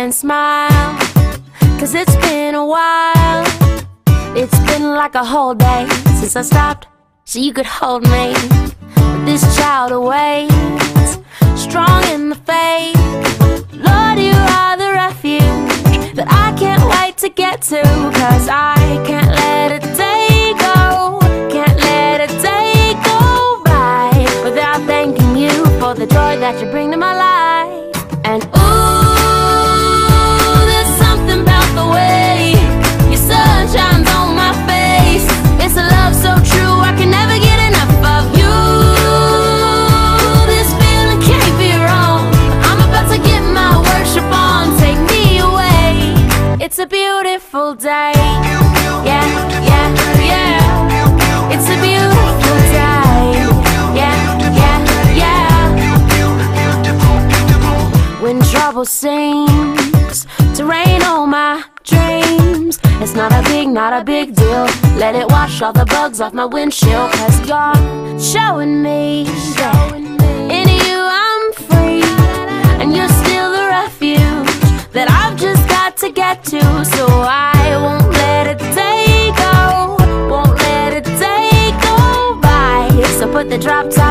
and smile, 'cause it's been a while. It's been like a whole day since I stopped so you could hold me. But this child awaits, strong in the faith. Lord, you are the refuge that I can't wait to get to, 'cause I can't let a day go, can't let a day go by without thanking you for the joy that you bring to my life. And ooh, there's something about the way your sun shines on my face. It's a love so true, I can never get enough of you. This feeling can't be wrong. I'm about to get my worship on, take me away. It's a beautiful day. Yeah, yeah, yeah. It's a beautiful day. Yeah, yeah, yeah. When trouble seems to rain on my dreams, it's not a big deal. Let it wash all the bugs off my windshield, 'cause you're showing me that in you I'm free, and you're still the refuge that I've just got to get to. So I won't let a day go, won't let a day go by. So put the drop top